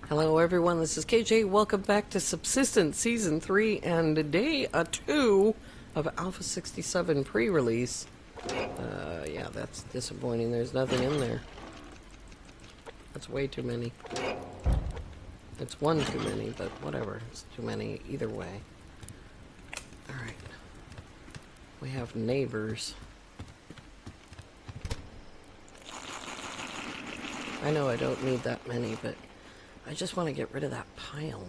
Hello everyone, this is KJ. Welcome back to Subsistence Season 3 and Day 2 of Alpha 67 pre-release. Yeah, that's disappointing. There's nothing in there. That's way too many. It's one too many, but whatever. It's too many either way. Alright. We have neighbors. I know I don't need that many, but I just want to get rid of that pile.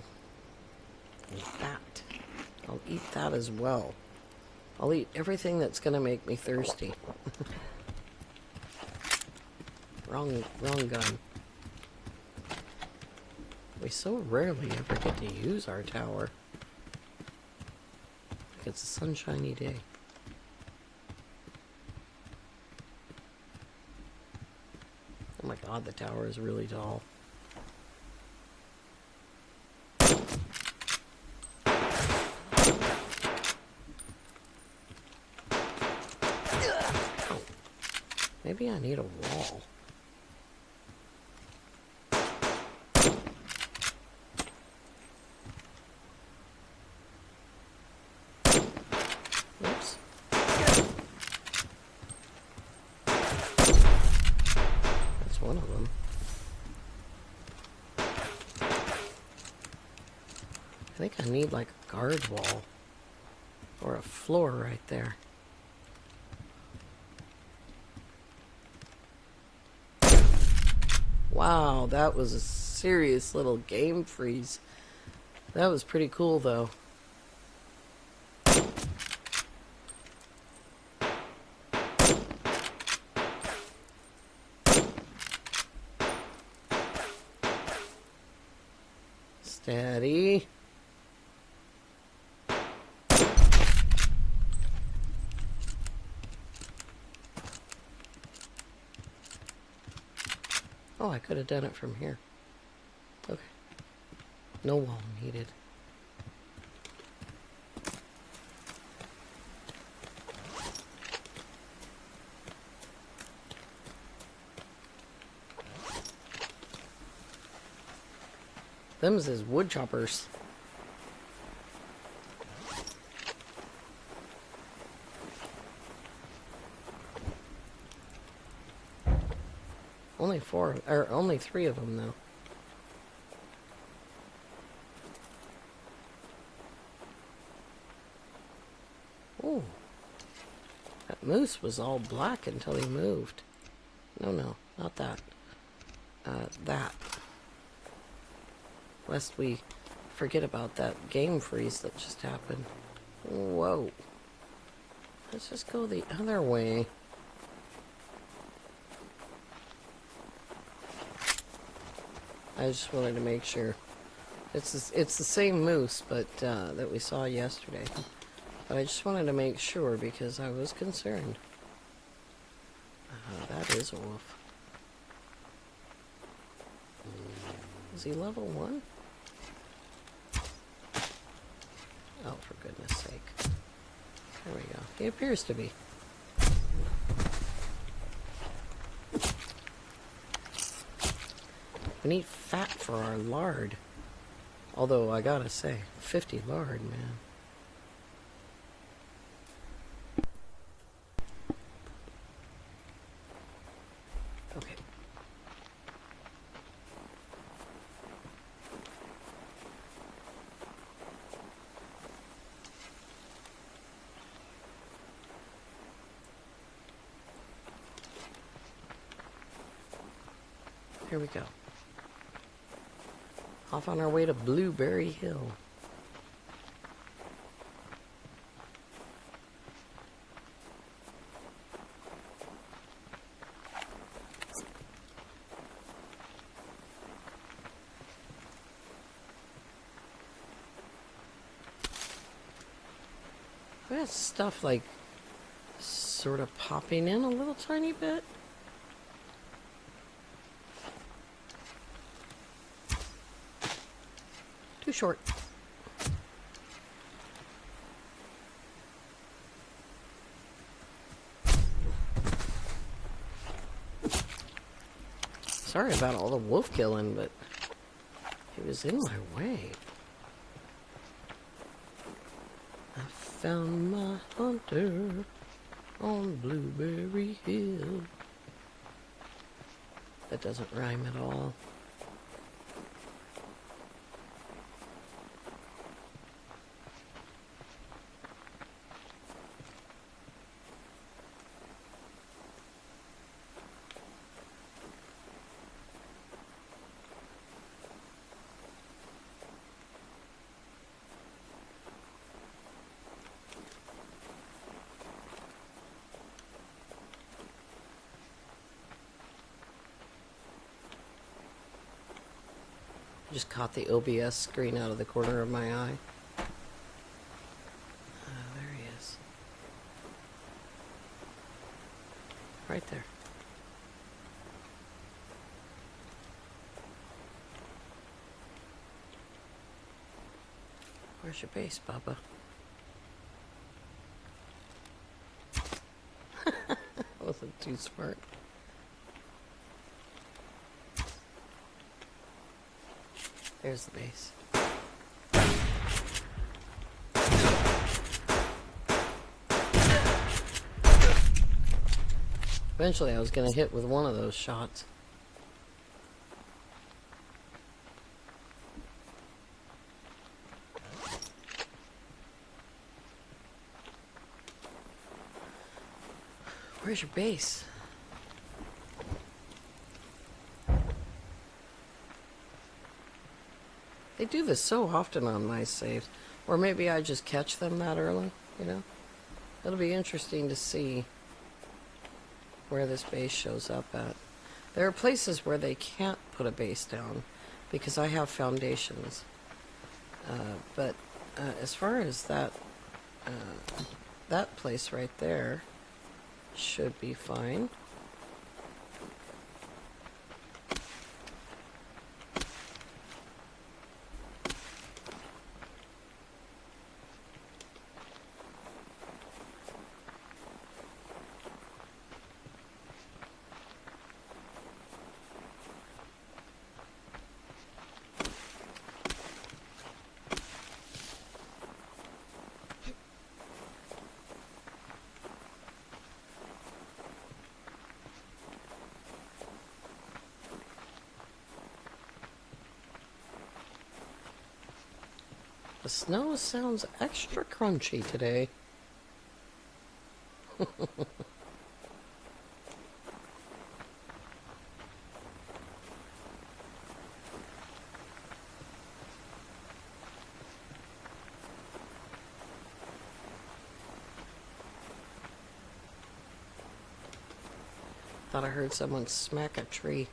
And that. I'll eat that as well. I'll eat everything that's going to make me thirsty. Wrong gun. We so rarely ever get to use our tower. Like it's a sunshiny day. Oh my god, the tower is really tall. Maybe I need a wall. Oops. That's one of them. I think I need like a guard wall. Or a floor right there. Wow, that was a serious little game freeze. That was pretty cool, though. Steady. Oh, I could have done it from here. Okay. No wall needed. Them's is wood choppers. Only four, or only three of them, though. Ooh. That moose was all black until he moved. No, not that. That. Lest we forget about that game freeze that just happened. Whoa. Let's just go the other way. I just wanted to make sure. It's the same moose, but that we saw yesterday. But I just wanted to make sure because I was concerned. That is a wolf. Is he level 1? Oh, for goodness sake. There we go. He appears to be. We need fat for our lard. Although, I gotta say, 50 lard, man. Okay. Here we go. Off on our way to Blueberry Hill. That stuff like sort of popping in a little tiny bit. Too short. Sorry about all the wolf killing, but He was in my way. I found my hunter on Blueberry Hill. That doesn't rhyme at all. Just caught the OBS screen out of the corner of my eye. There he is. Right there. Where's your base, Bubba? Wasn't too smart. There's the base. Eventually I was going to hit with one of those shots. Where's your base? They do this so often on my saves. Or maybe I just catch them that early, you know? It'll be interesting to see where this base shows up at. There are places where they can't put a base down because I have foundations. But as far as that place right there should be fine. The snow sounds extra crunchy today. Thought I heard someone smack a tree.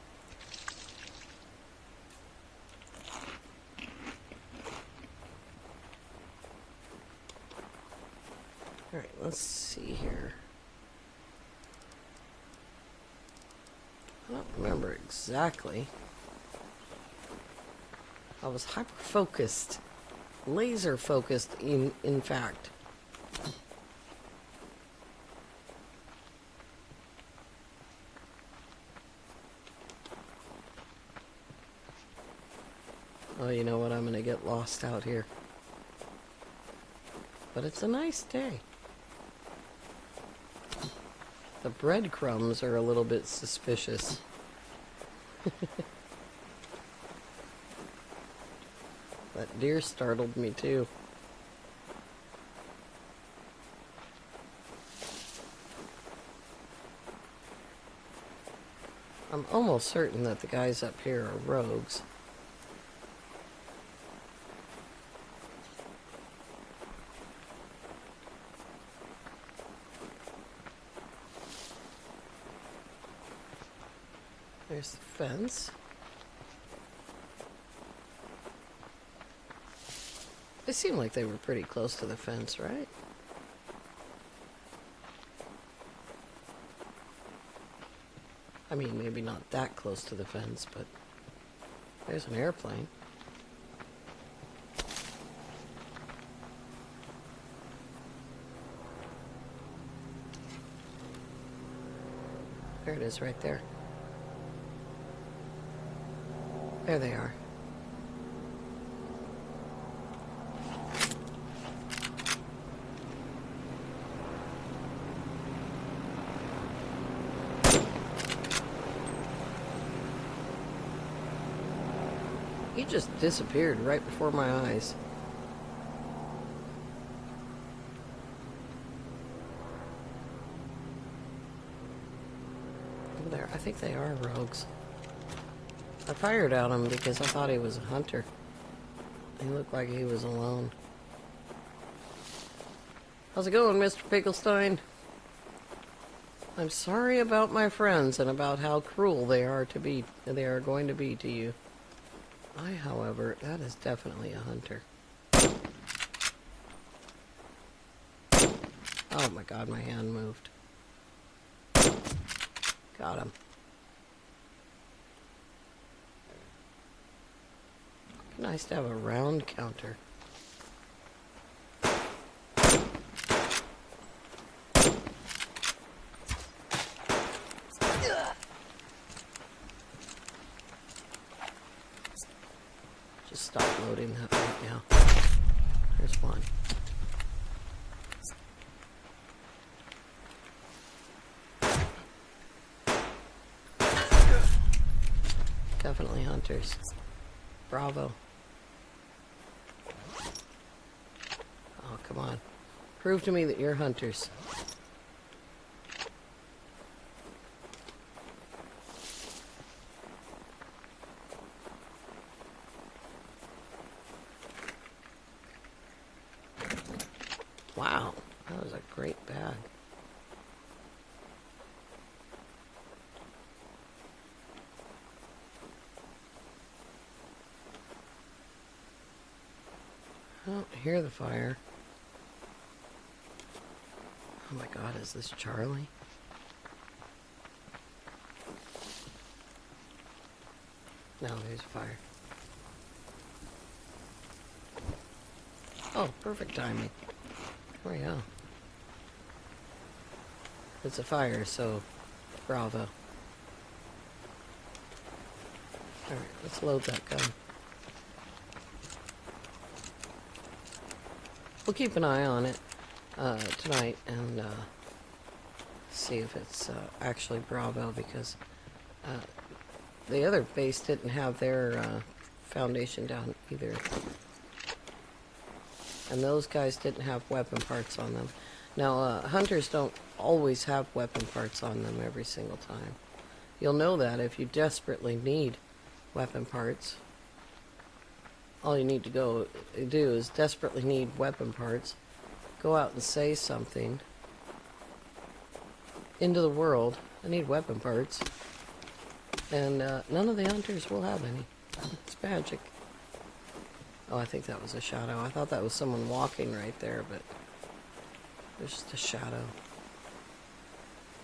Alright, let's see here. I don't remember exactly. I was hyper-focused. Laser-focused, in fact. Oh, you know what? I'm gonna get lost out here. But it's a nice day. The breadcrumbs are a little bit suspicious. That deer startled me too. I'm almost certain that the guys up here are rogues. There's the fence. They seem like they were pretty close to the fence, right? I mean, maybe not that close to the fence, but there's an airplane. There it is right there. There they are. He just disappeared right before my eyes. Over there. I think they are rogues. I fired at him because I thought he was a hunter. He looked like he was alone. How's it going, Mr. Picklestein? I'm sorry about my friends and about how cruel they are going to be to you. I, however, that is definitely a hunter. Oh my god, my hand moved. Got him. Nice to have a round counter. Just stop loading that right now. There's one. Definitely hunters. Bravo. Oh, come on. Prove to me that you're hunters. Wow, that was a great bag. I don't hear the fire. Oh my god, is this Charlie? No, there's fire. Oh, perfect timing. There we go. It's a fire, so bravo. Alright, let's load that gun. We'll keep an eye on it tonight and see if it's actually Bravo, because the other base didn't have their foundation down either. And those guys didn't have weapon parts on them. Now, hunters don't always have weapon parts on them every single time. You'll know that if you desperately need weapon parts. All you need to go do is desperately need weapon parts. Go out and say something into the world. I need weapon parts. And none of the hunters will have any. It's magic. Oh, I think that was a shadow. I thought that was someone walking right there, but there's just a shadow.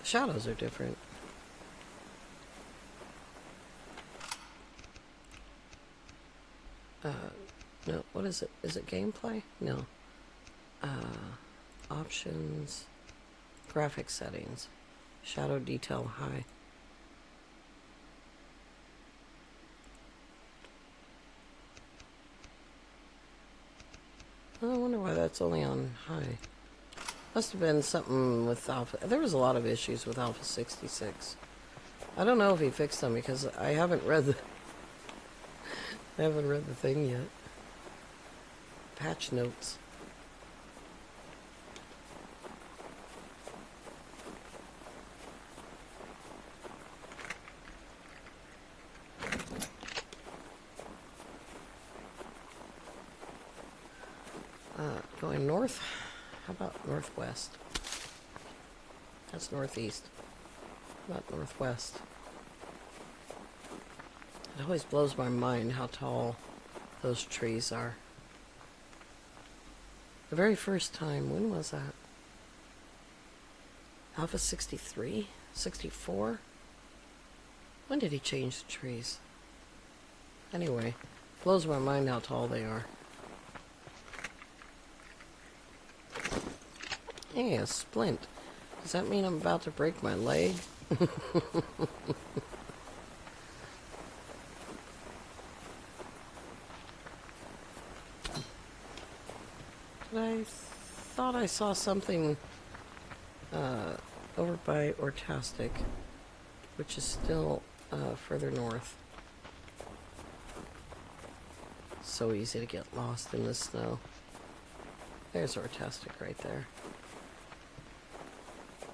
Shadows are different. No, what is it? Is it gameplay? No. Options, graphic settings, shadow detail high. I wonder why that's only on high. Must have been something with Alpha. There was a lot of issues with Alpha 66. I don't know if he fixed them because I haven't read the thing yet. Patch notes. Going north? How about northwest? That's northeast. How about northwest? It always blows my mind how tall those trees are. The very first time, when was that? Alpha 63? 64? When did he change the trees? Anyway, blows my mind how tall they are. Hey, a splint. Does that mean I'm about to break my leg? I thought I saw something over by Ortastic, which is still further north. So easy to get lost in the snow. There's Ortastic right there.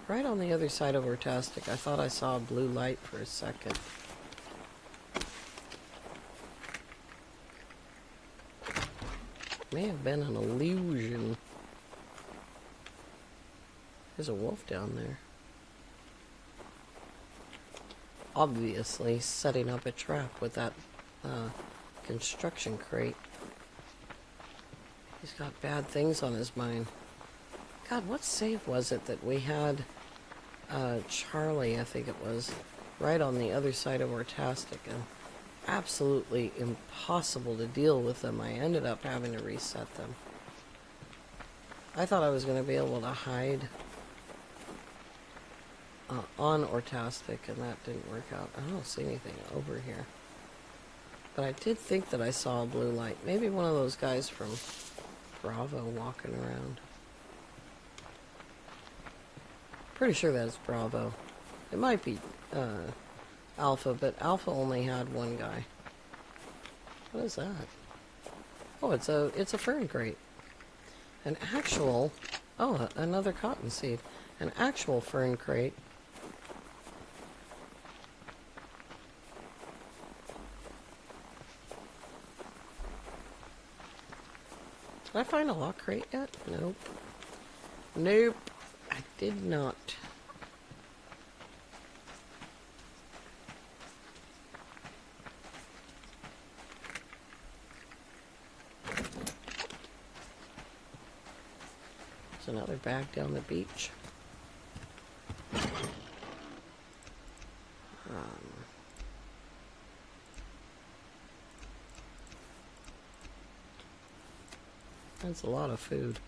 Right on the other side of Ortastic, I thought I saw a blue light for a second. May have been an illusion. There's a wolf down there. Obviously setting up a trap with that construction crate. He's got bad things on his mind. God, what save was it that we had? Charlie, I think it was, right on the other side of Ortastic, and absolutely impossible to deal with them. I ended up having to reset them. I thought I was going to be able to hide on Ortastic, and that didn't work out. I don't see anything over here. But I did think that I saw a blue light. Maybe one of those guys from Bravo walking around. Pretty sure that's Bravo. It might be Alpha, but Alpha only had one guy. What is that? Oh, it's a fern crate. An actual... Oh, another cottonseed. An actual fern crate. Did I find a lock crate yet? Nope. Nope. I did not. There's another bag down the beach. That's a lot of food.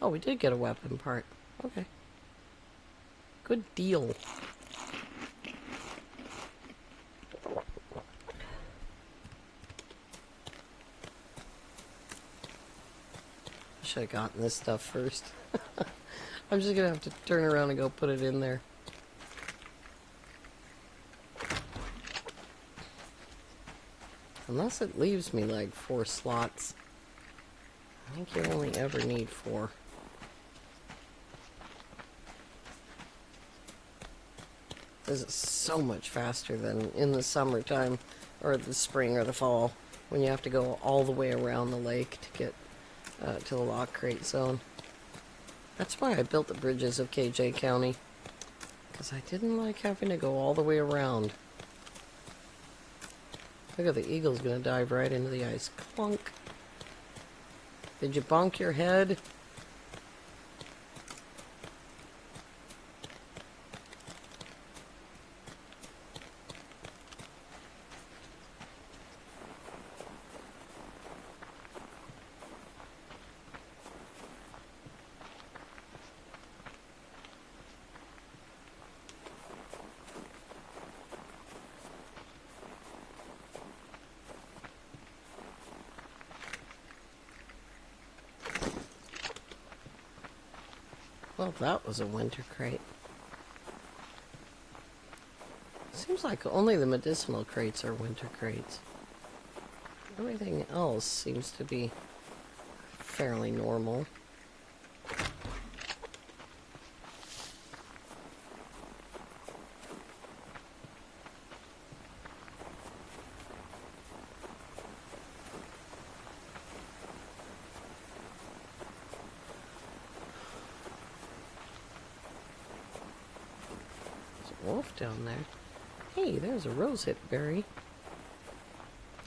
Oh, we did get a weapon part. Okay. Good deal. Should have gotten this stuff first. I'm just gonna have to turn around and go put it in there. Unless it leaves me like 4 slots. I think you only ever need 4. This is so much faster than in the summertime, or the spring or the fall, when you have to go all the way around the lake to get to the lock crate zone. That's why I built the bridges of KJ County, because I didn't like having to go all the way around. Look at the eagle's gonna dive right into the ice. Clunk. Did you bonk your head? Well, that was a winter crate. Seems like only the medicinal crates are winter crates. Everything else seems to be fairly normal. Wolf down there. Hey, there's a rosehip berry.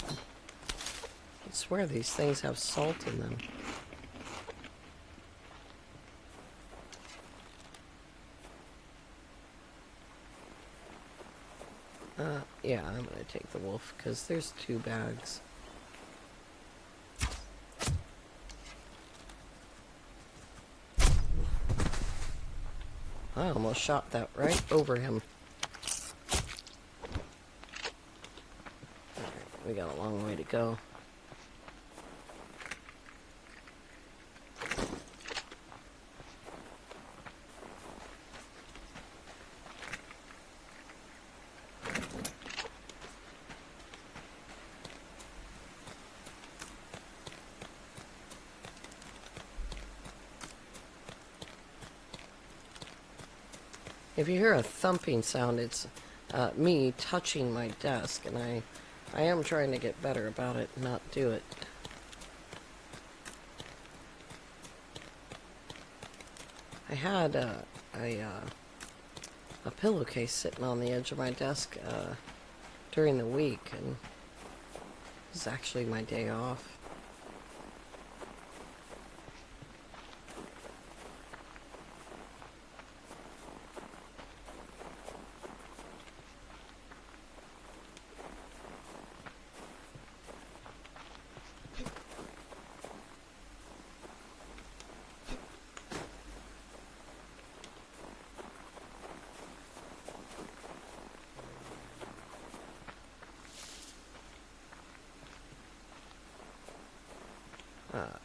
I swear these things have salt in them. Yeah, I'm gonna take the wolf because there's 2 bags. I almost shot that right over him. Alright, we got a long way to go. If you hear a thumping sound, it's me touching my desk, and I am trying to get better about it and not do it. I had a pillowcase sitting on the edge of my desk during the week, and it was actually my day off.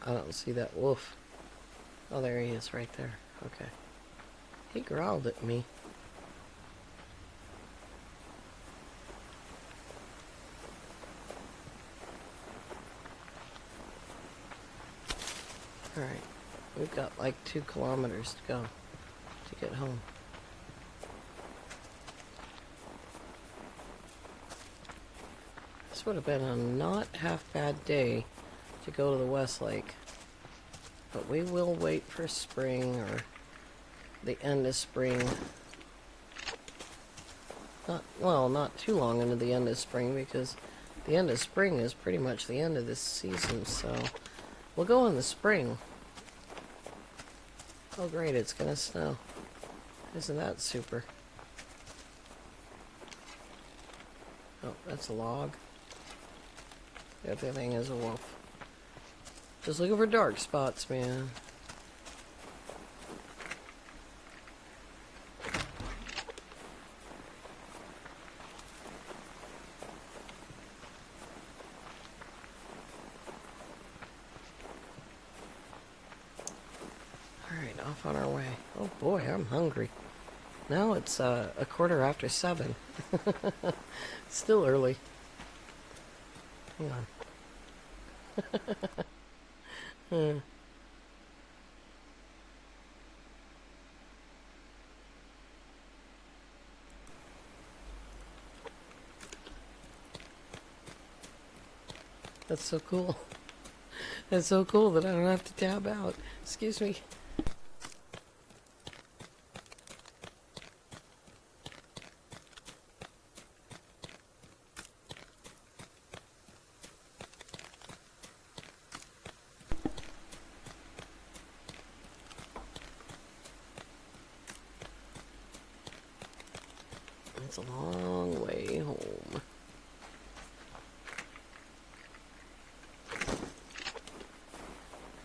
I don't see that wolf. Oh, there he is right there. Okay. He growled at me. Alright. We've got like 2 kilometers to go to get home. This would have been a not half bad day to go to the West Lake. But we will wait for spring, or the end of spring. Not too long into the end of spring, because the end of spring is pretty much the end of this season, so we'll go in the spring. Oh great, it's gonna snow. Isn't that super? Oh, that's a log. The other thing is a wolf. Just looking for dark spots, man. Alright, off on our way. Oh boy, I'm hungry. Now it's a 7:15. Still early. Hang on. That's so cool. That's so cool that I don't have to tab out. Excuse me. It's a long way home.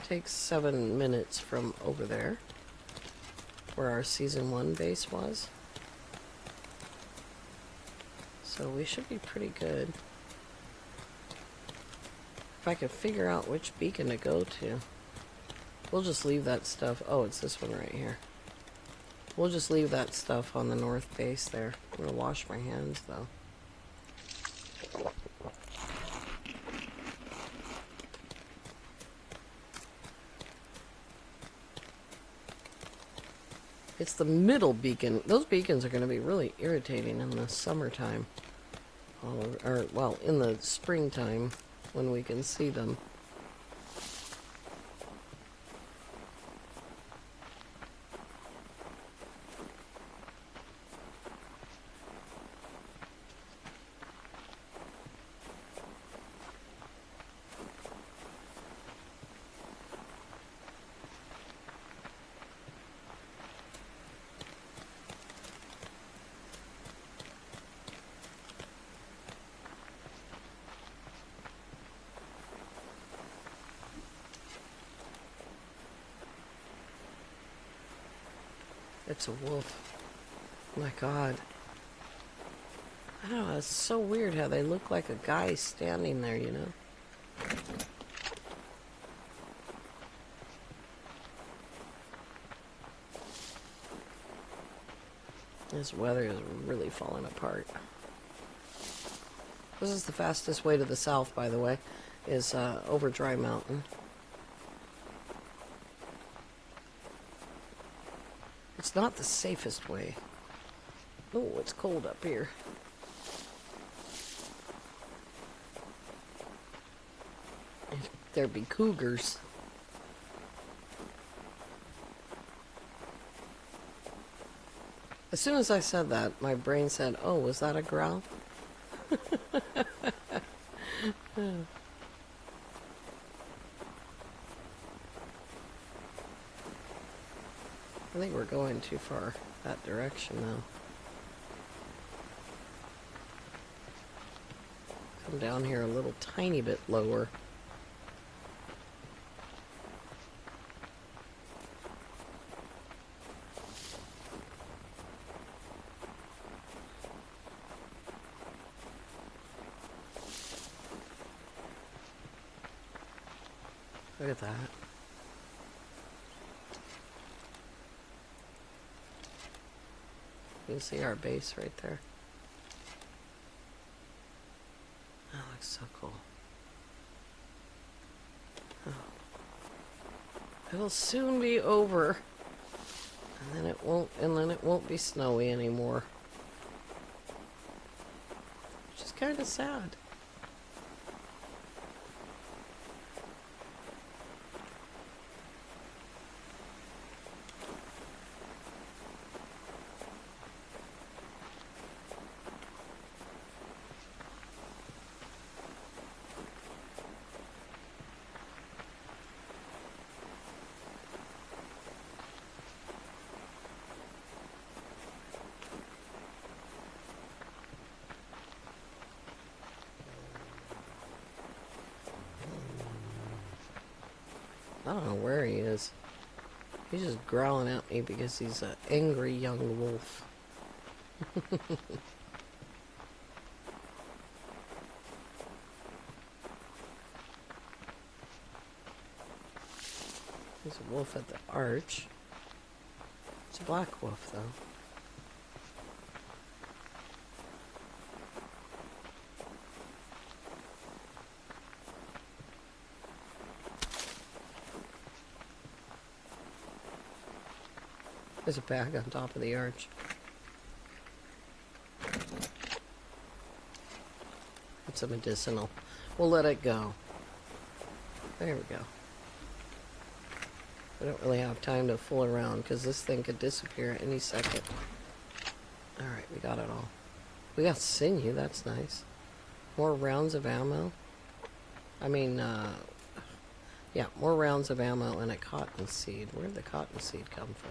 Takes 7 minutes from over there, where our season 1 base was. So we should be pretty good. If I could figure out which beacon to go to. We'll just leave that stuff. Oh, it's this one right here. We'll just leave that stuff on the north base there. I'm gonna wash my hands though. It's the middle beacon. Those beacons are going to be really irritating in the summertime. Or, well, in the springtime when we can see them. It's a wolf. Oh my god. I don't know, it's so weird how they look like a guy standing there, you know? This weather is really falling apart. This is the fastest way to the south, by the way, is over Dry Mountain. It's not the safest way. Oh, it's cold up here. There'd be cougars. As soon as I said that, my brain said, oh, was that a growl? I think we're going too far that direction now. Come down here a little tiny bit lower. Look at that. You can see our base right there. That looks so cool. Oh. It'll soon be over. And then it won't be snowy anymore. Which is kind of sad. I don't know where he is. He's just growling at me because he's an angry young wolf. There's a wolf at the arch. It's a black wolf, though. There's a bag on top of the arch. It's a medicinal. We'll let it go. There we go. We don't really have time to fool around because this thing could disappear any second. Alright, we got it all. We got sinew, that's nice. More rounds of ammo. I mean, yeah, more rounds of ammo and a cotton seed. Where'd the cotton seed come from?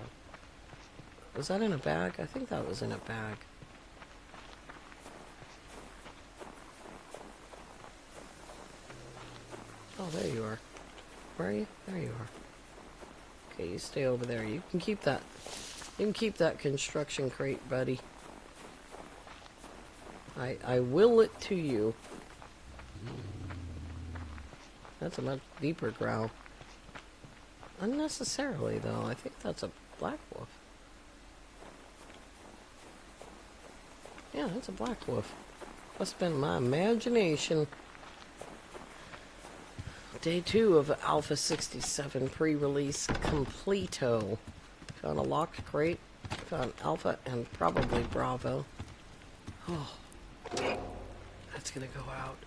Was that in a bag? I think that was in a bag. Oh, there you are. Where are you? There you are. Okay, you stay over there. You can keep that. You can keep that construction crate, buddy. I will it to you. That's a much deeper growl. Unnecessarily, though. I think that's a black wolf. Yeah, that's a black wolf. Must have been my imagination. Day 2 of Alpha 67 pre-release completo. Found a locked crate. Found Alpha and probably Bravo. Oh, that's gonna go out.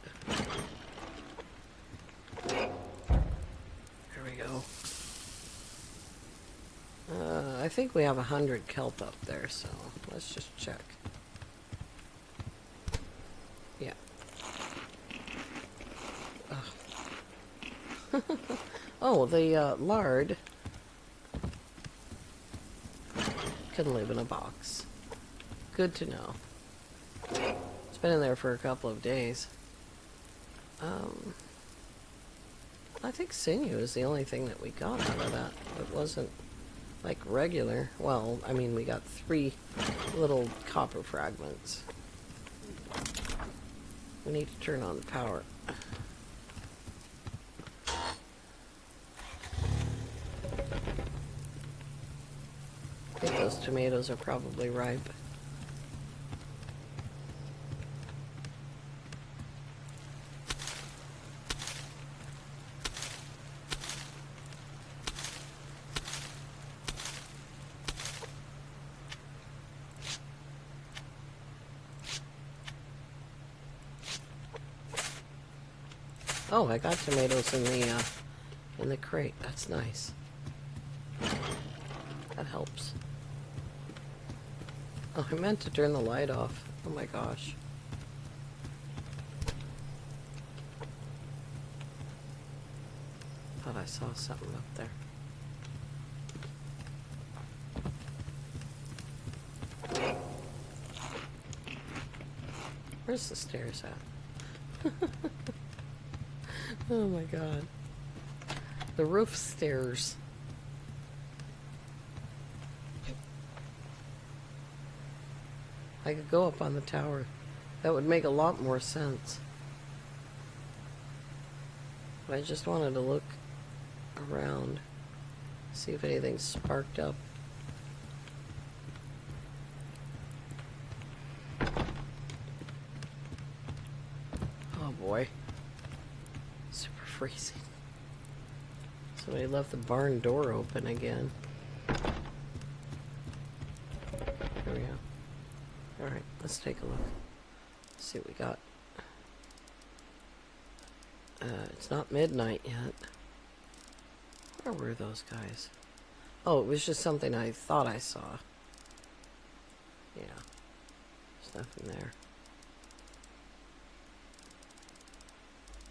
There we go. I think we have 100 kelp up there, so let's just check. Yeah. Oh, the lard can live in a box. Good to know. It's been in there for a couple of days. I think sinew is the only thing that we got out of that. It wasn't like regular. Well, I mean, we got 3 little copper fragments. We need to turn on the power. I think those tomatoes are probably ripe. Oh, I got tomatoes in the crate. That's nice. That helps. Oh, I meant to turn the light off. Oh my gosh. Thought I saw something up there. Where's the stairs at? Oh my god. The roof stairs. I could go up on the tower. That would make a lot more sense. But I just wanted to look around, see if anything's sparked up. Oh boy. Super freezing. Somebody left the barn door open again. There we go. Alright, let's take a look. See what we got. It's not midnight yet. Where were those guys? Oh, it was just something I thought I saw. Yeah. There's nothing there.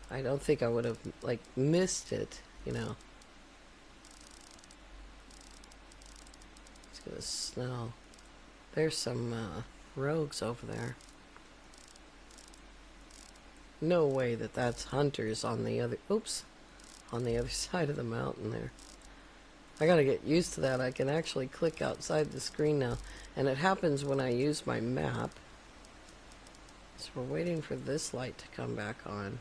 I don't think I would have, like, missed it, you know. It's gonna snow. There's some, rogues over there. No way that that's hunters on the other, oops, on the other side of the mountain there. I gotta get used to that. I can actually click outside the screen now, and it happens when I use my map. So we're waiting for this light to come back on.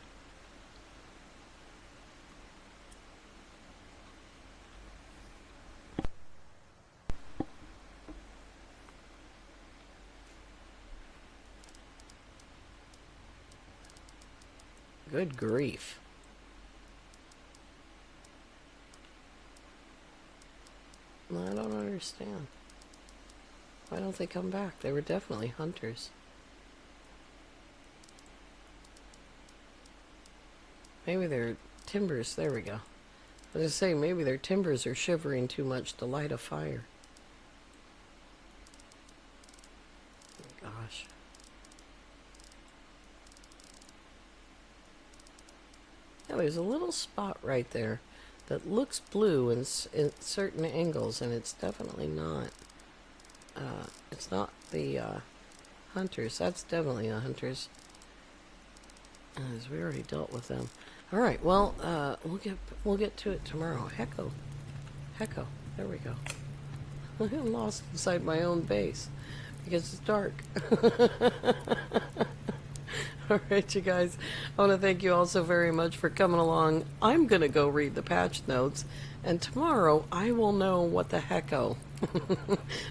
Good grief. I don't understand. Why don't they come back? They were definitely hunters. Maybe their timbers, there we go. I was just saying, maybe their timbers are shivering too much to light a fire. Oh, gosh. Yeah, there's a little spot right there that looks blue in certain angles, and it's definitely not. It's not the hunters. That's definitely the hunters. As we already dealt with them. All right. Well, we'll get to it tomorrow. Hecko. There we go. I'm lost inside my own base because it's dark. All right, you guys. I want to thank you all so very much for coming along. I'm going to go read the patch notes, and tomorrow I will know what the hecko.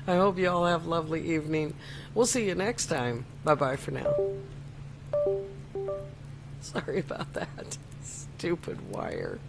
I hope you all have a lovely evening. We'll see you next time. Bye-bye for now. Sorry about that. Stupid wire.